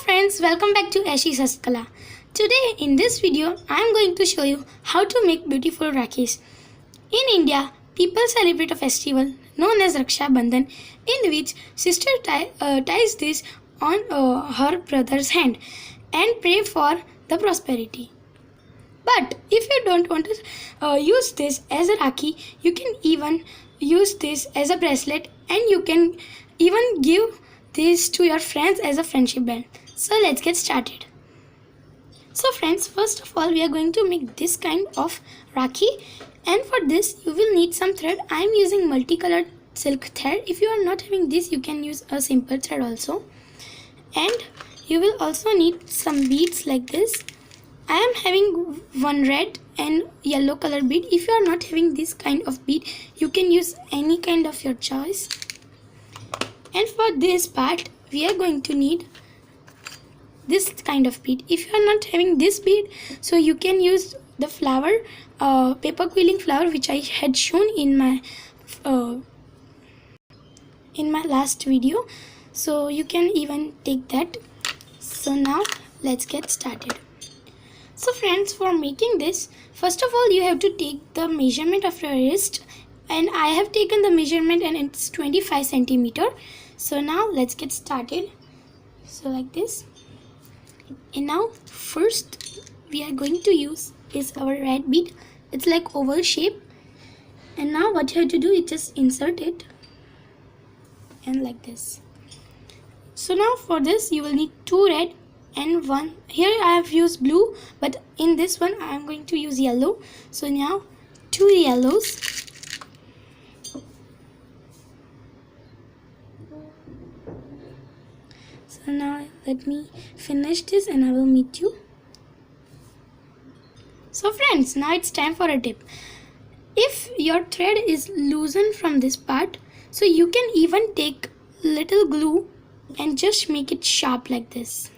friends, welcome back to Aeshi's Hastkala. Today in this video, I am going to show you how to make beautiful Rakhis. In India, people celebrate a festival known as Raksha Bandhan, in which sister ties this on her brother's hand and pray for the prosperity. But if you don't want to use this as a Rakhi, you can even use this as a bracelet, and you can even give this to your friends as a friendship band. So let's get started. So friends, first of all we are going to make this kind of Rakhi, and for this you will need some thread. I am using multicolored silk thread. If you are not having this, you can use a simple thread also. And you will also need some beads like this. I am having one red and yellow color bead. If you are not having this kind of bead, you can use any kind of your choice. And for this part, we are going to need this kind of bead. If you are not having this bead, so you can use the flower, paper quilling flower, which I had shown in my last video. So you can even take that. So now let's get started. So friends, for making this, first of all you have to take the measurement of your wrist, and I have taken the measurement and it's 25 centimeter. So now let's get started. So like this. And now first we are going to use is our red bead. It's like oval shape, and now what you have to do is just insert it and like this. So now for this you will need two red and one. Here I have used blue, but in this one I am going to use yellow. So now two yellows. So now let me finish this and I will meet you. So friends, now it's time for a tip. If your thread is loosened from this part, so you can even take little glue and just make it sharp like this.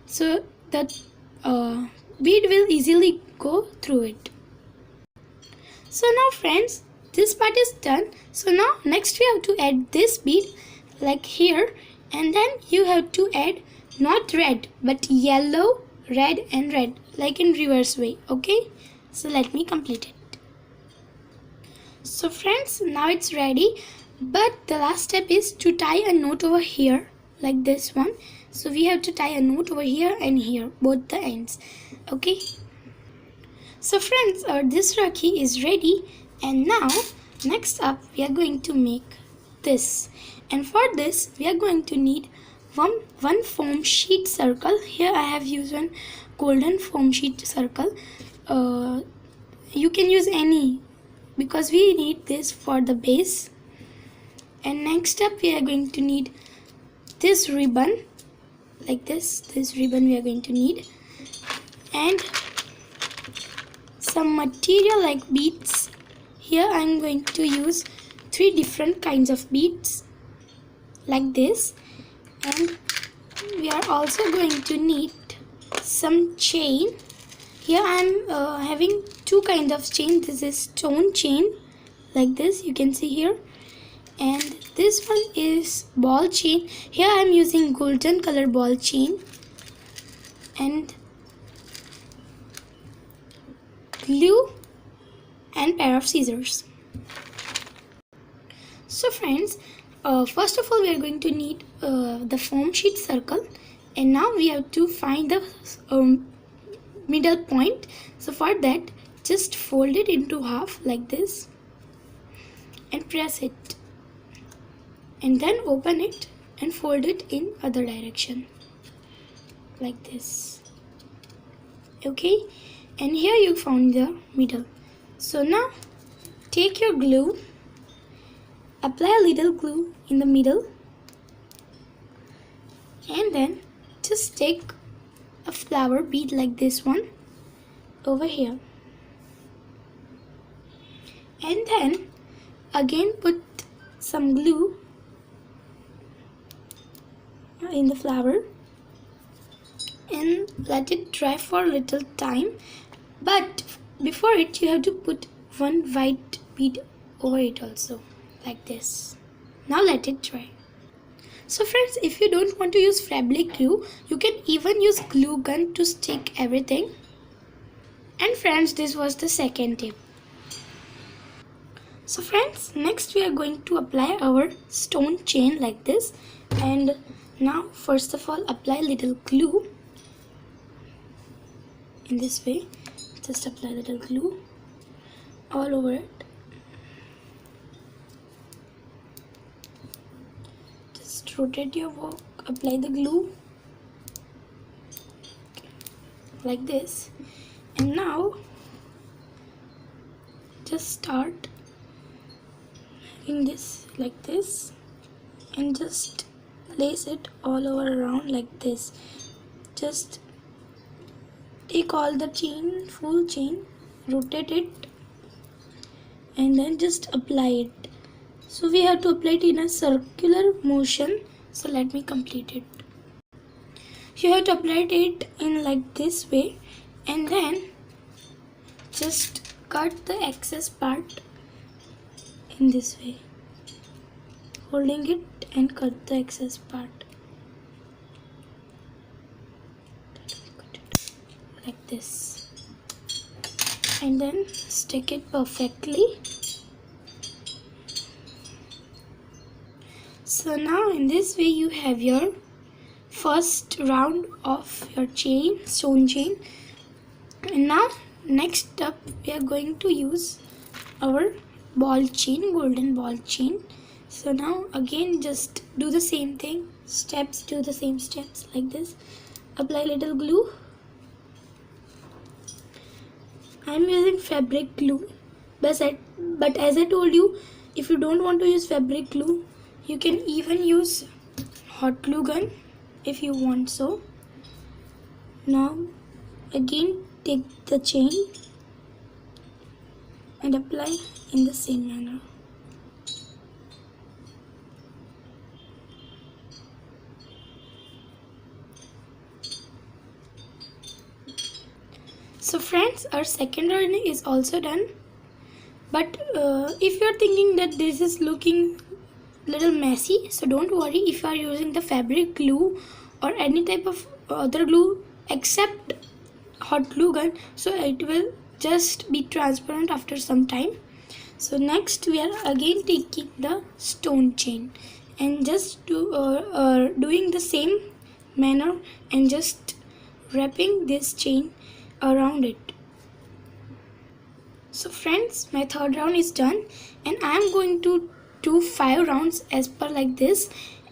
So that bead will easily go through it. So now friends, this part is done. So now next we have to add this bead like here. And then you have to add not red but yellow, red and red, like in reverse way. Okay, so let me complete it. So friends, now it's ready, but the last step is to tie a knot over here like this one. So we have to tie a knot over here and here, both the ends. Okay, so friends, this Rakhi is ready, and now next up we are going to make this. And for this we are going to need one foam sheet circle. Here I have used one golden foam sheet circle. You can use any, because we need this for the base. And next up we are going to need this ribbon like this. This ribbon we are going to need, and some material like beads. Here I am going to use 3 different kinds of beads like this. And we are also going to need some chain. Here I am having 2 kinds of chain. This is stone chain like this, you can see here, and this one is ball chain. Here I am using golden color ball chain, and glue and pair of scissors. So friends, first of all we are going to need the foam sheet circle, and now we have to find the middle point. So for that, just fold it into half like this and press it, and then open it and fold it in other direction like this. Okay, and here you found the middle. So now take your glue, apply a little glue in the middle, and then just take a flower bead like this one over here, and then again put some glue in the flower and let it dry for a little time. But before it, you have to put one white bead over it also like this. Now let it dry. So friends, if you don't want to use fabric glue, you can even use glue gun to stick everything. And friends, this was the second tip. So friends, next we are going to apply our stone chain like this. And now first of all, apply little glue in this way. Just apply little glue all over it. Just rotate your work, apply the glue like this. And now just start in this like this and just lace it all over around like this. Just take all the chain, full chain, rotate it, and then just apply it. So we have to apply it in a circular motion. So let me complete it. You have to apply it in like this way, and then just cut the excess part in this way, holding it and cut the excess part like this, and then stick it perfectly. So now in this way you have your first round of your chain, stone chain. And now next up we are going to use our ball chain, golden ball chain. So now again just do the same thing, do the same steps like this. Apply little glue. I am using fabric glue, but as I told you, if you don't want to use fabric glue, you can even use hot glue gun if you want so. Now again take the chain and apply in the same manner. So friends, our second round is also done. But if you are thinking that this is looking little messy, so don't worry. If you are using the fabric glue or any type of other glue except hot glue gun, so it will just be transparent after some time. So next we are again taking the stone chain and just doing the same manner and just wrapping this chain around it. So friends, my third round is done, and I am going to do 5 rounds as per like this.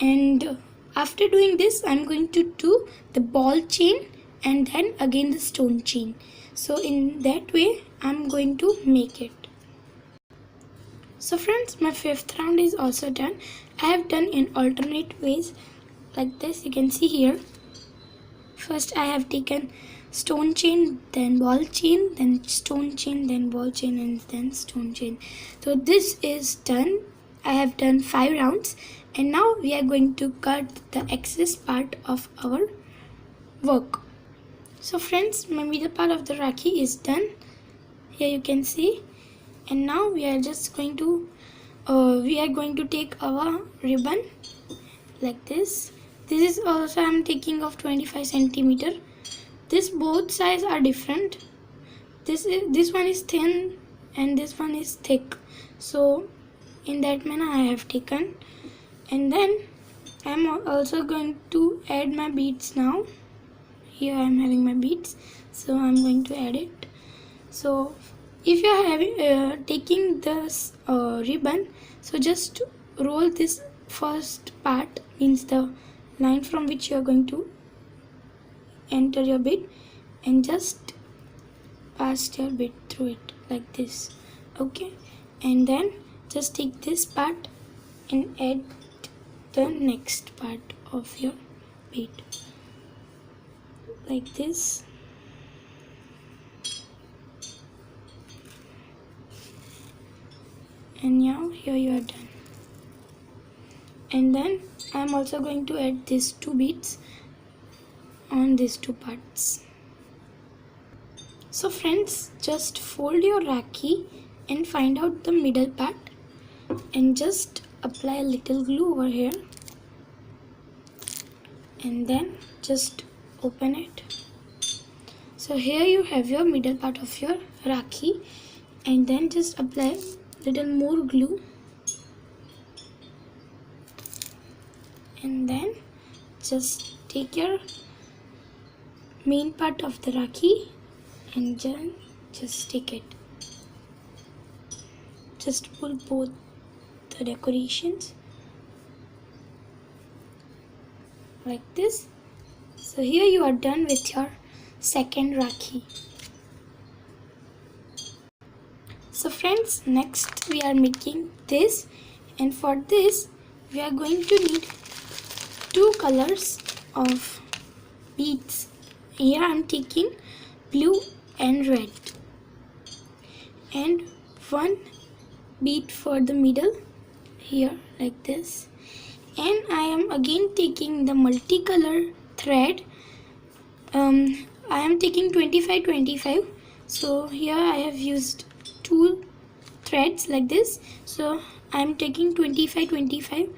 And after doing this, I am going to do the ball chain and then again the stone chain. So in that way, I am going to make it. So friends, my 5th round is also done. I have done in alternate ways like this. You can see here. First I have taken stone chain, then ball chain, then stone chain, then ball chain, and then stone chain. So this is done. I have done 5 rounds, and now we are going to cut the excess part of our work. So friends, my middle part of the Rakhi is done. Here you can see, and now we are just going to take our ribbon like this. This is also I am taking of 25 centimeter. This both sides are different. This one is thin and this one is thick. So in that manner I have taken, and then I am also going to add my beads now. Here I am having my beads, so I am going to add it. So if you are taking this ribbon, so just roll this first part, means the line from which you are going to enter your bead, and just pass your bead through it like this. Okay, and then just take this part and add the next part of your bead like this. And now here you are done. And then I am also going to add these 2 beads on these 2 parts. So friends, just fold your Rakhi and find out the middle part and just apply a little glue over here and then just open it. So here you have your middle part of your Rakhi, and then just apply little more glue, and then just take your main part of the Rakhi and just stick it. Just pull both the decorations like this. So here you are done with your second Rakhi. So friends, next we are making this, and for this we are going to need two colors of beads. Here I am taking blue and red, and one bead for the middle here like this, and I am again taking the multicolor thread. I am taking 25-25, so here I have used two threads like this, so I am taking 25-25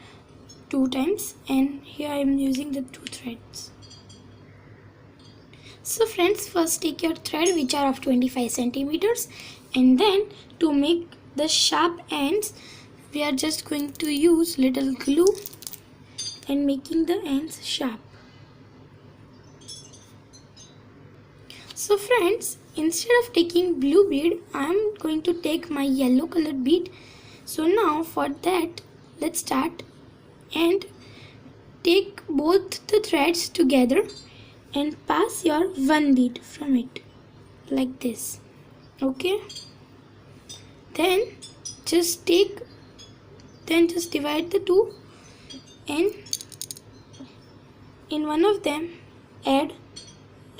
two times, and here I am using the two threads. So friends, first take your thread which are of 25 centimeters, and then to make the sharp ends we are just going to use little glue and making the ends sharp. So friends, instead of taking blue bead, I am going to take my yellow colored bead. So now for that, let's start and take both the threads together and pass your one bead from it like this. Okay, then just divide the two, and in one of them add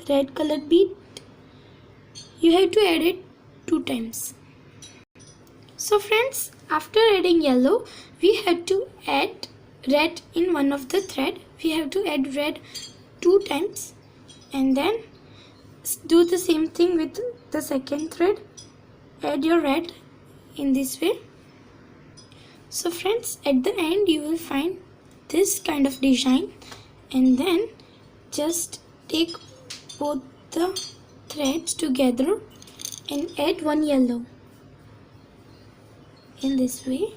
red colored bead. You have to add it 2 times. So friends, after adding yellow, we have to add red in one of the thread. We have to add red 2 times, and then do the same thing with the second thread. Add your red in this way. So friends, at the end you will find this kind of design, and then just take both the threads together and add one yellow in this way,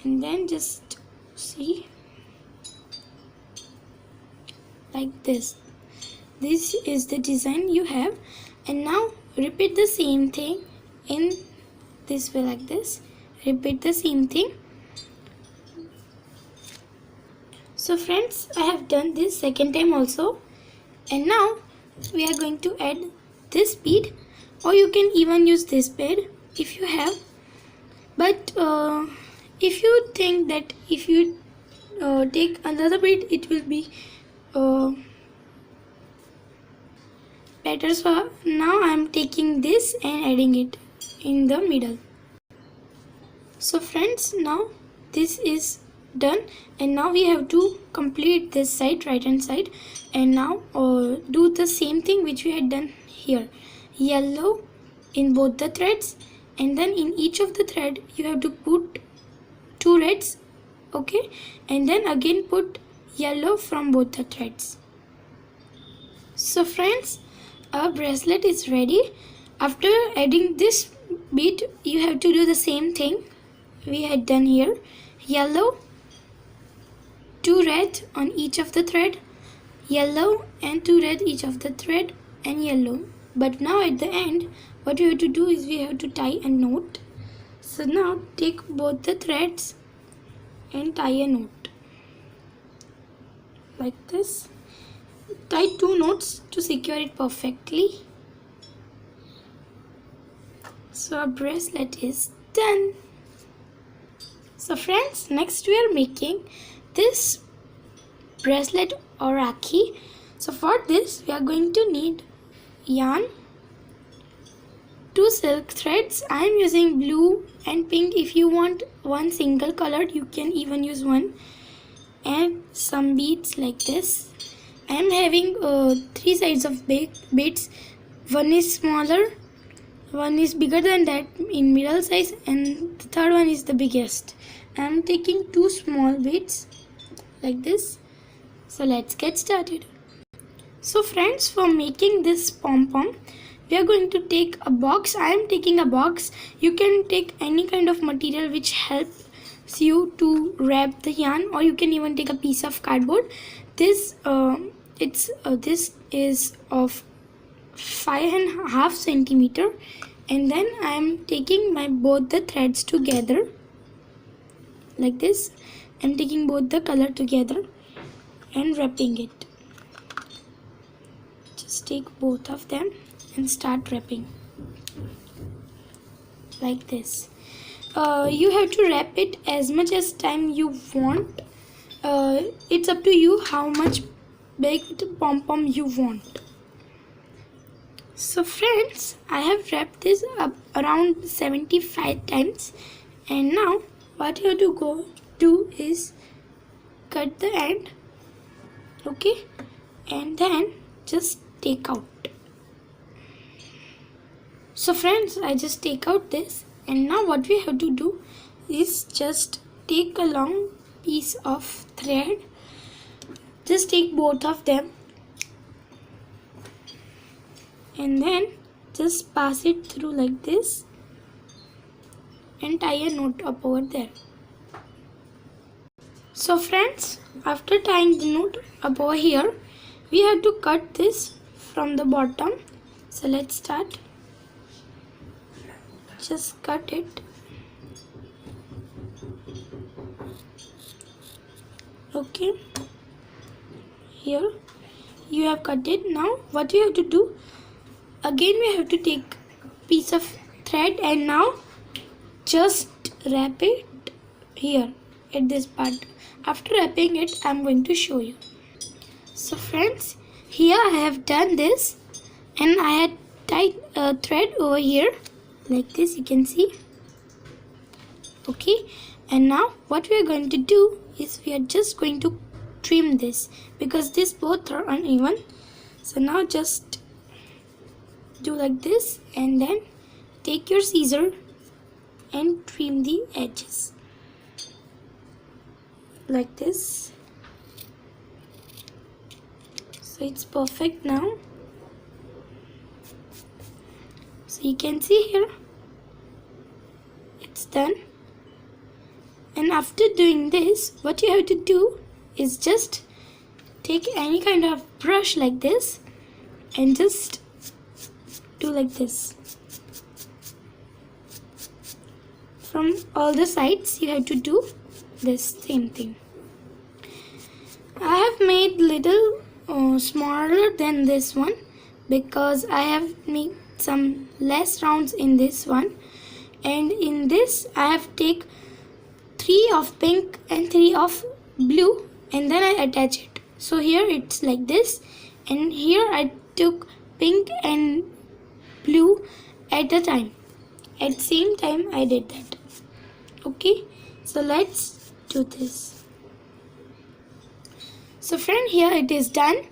and then just see like this. This is the design you have, and now repeat the same thing in this way like this. Repeat the same thing. So friends, I have done this second time also, and now we are going to add this bead, or you can even use this bead if you have, but if you think that if you take another bead it will be better, so now I am taking this and adding it in the middle. So friends, now this is done, and now we have to complete this side, right hand side, and now do the same thing which we had done here. Yellow in both the threads, and then in each of the thread you have to put 2 reds, okay, and then again put yellow from both the threads. So friends, our bracelet is ready. After adding this bead, you have to do the same thing we had done here. Yellow, 2 red on each of the thread, yellow and 2 red each of the thread, and yellow. But now at the end what we have to do is we have to tie a knot. So now take both the threads and tie a knot like this. Tie 2 knots to secure it perfectly. So our bracelet is done. So friends, next we are making this bracelet or Rakhi. So for this we are going to need yarn, 2 silk threads. I am using blue and pink. If you want one single color you can even use one, and some beads like this. I am having 3 sides of beads. One is smaller, one is bigger than that in middle size, and the third one is the biggest. I am taking 2 small beads like this. So let's get started. So friends, for making this pom-pom, we are going to take a box. I am taking a box. You can take any kind of material which helps you to wrap the yarn, or you can even take a piece of cardboard. This this is of 5.5 centimeter, and then I am taking my both the threads together like this. I'm taking both the color together and wrapping it. Just take both of them and start wrapping like this. You have to wrap it as much as time you want. It's up to you how much big pom-pom you want. So friends, I have wrapped this up around 75 times, and now what you have to do is cut the end, okay, and then just take out. So friends, I just take out this, and now what we have to do is just take a long piece of thread. Just take both of them and then just pass it through like this and tie a knot up over there. So friends, after tying the knot up over here, we have to cut this from the bottom. So let's start. Just cut it. Okay, here you have cut it. Now what we have to do, again we have to take piece of thread and now just wrap it here at this part. After wrapping it, I am going to show you. So friends, here I have done this, and I had tied a thread over here like this, you can see. Okay, and now what we are going to do is we are just going to trim this because these both are uneven. So now just do like this and then take your scissor and trim the edges like this. So it's perfect now. So you can see here it's done. And after doing this, what you have to do is just take any kind of brush like this and just do like this. From all the sides you have to do this same thing. I have made little smaller than this one because I have made some less rounds in this one, and in this I have take 3 of pink and 3 of blue, and then I attach it. So here it's like this, and here I took pink and blue at a time. At the same time I did that. Okay, so let's do this. So friend, here it is done,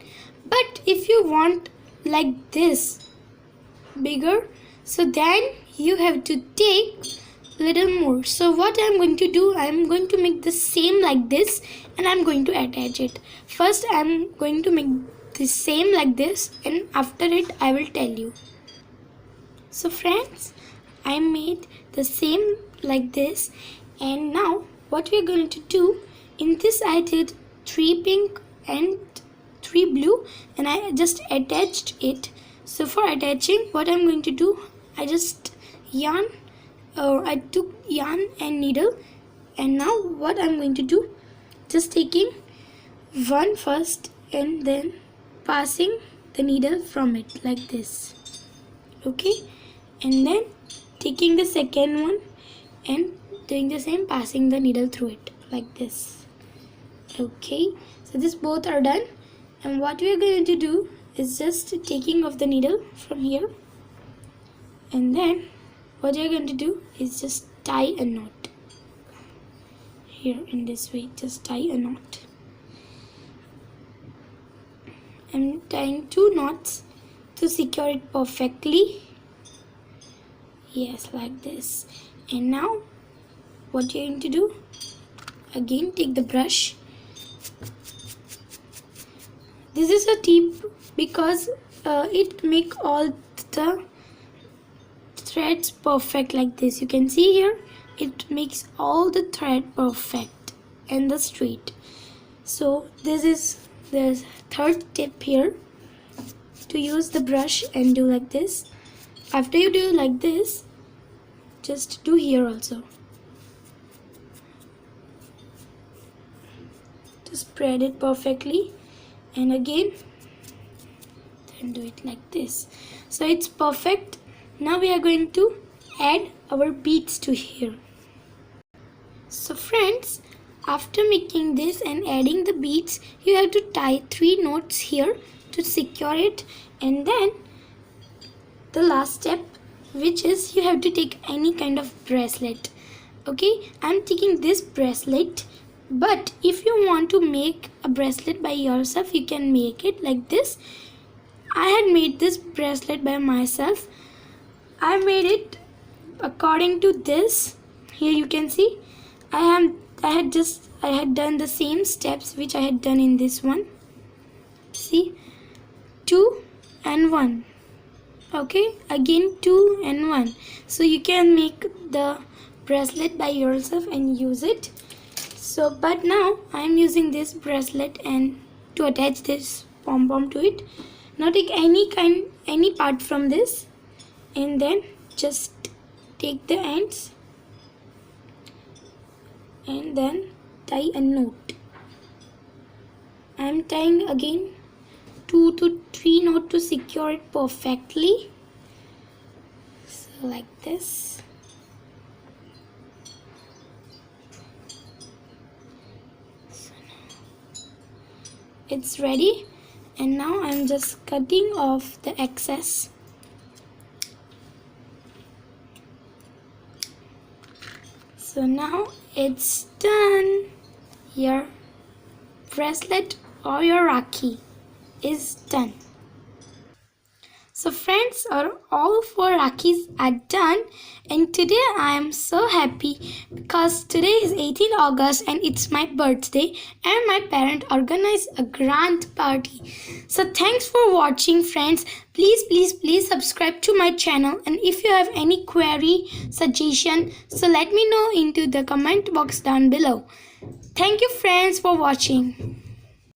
but if you want like this bigger, so then you have to take little more. So what I'm going to do, I'm going to make the same like this and I'm going to attach it. First I'm going to make the same like this, and after it I will tell you. So friends, I made the same like this, and now what we are going to do, in this I did 3 pink and 3 blue and I just attached it. So for attaching, what I'm going to do, I just I took yarn and needle, and now what I'm going to do, just taking one first and then passing the needle from it like this. Okay, and then taking the second one and doing the same, passing the needle through it like this. Okay, so this both are done, and what we are going to do is just taking off the needle from here, and then what you're going to do is just tie a knot here in this way. Just tie a knot. I'm tying 2 knots to secure it perfectly. Yes, like this. And now what you're going to do, again take the brush This is a tip because it make all the threads perfect like this. You can see here it makes all the thread perfect and the straight. So this is the third tip here, to use the brush and do like this. After you do like this, just do here also. Just spread it perfectly and again then do it like this. So it's perfect. Now we are going to add our beads to here. So friends, after making this and adding the beads, you have to tie 3 knots here to secure it, and then the last step, which is you have to take any kind of bracelet. Okay, I'm taking this bracelet, but if you want to make a bracelet by yourself, you can make it like this. I had made this bracelet by myself. I made it according to this. Here you can see I had done the same steps which I had done in this one. See, 2 and 1. Okay, again 2 and 1. So you can make the bracelet by yourself and use it. So but now I am using this bracelet and to attach this pom-pom to it. Now take any part from this and then just take the ends and then tie a knot. I am tying again 2 to 3 knots to secure it perfectly. So like this. So now it's ready, and now I'm just cutting off the excess. So now it's done. Your bracelet or your Rakhi is done. So friends, all 4 Rakhis are done, and today I am so happy because today is 18th August and it's my birthday and my parent organized a grand party. So thanks for watching friends. Please subscribe to my channel, and if you have any query, suggestion, so let me know into the comment box down below. Thank you friends for watching.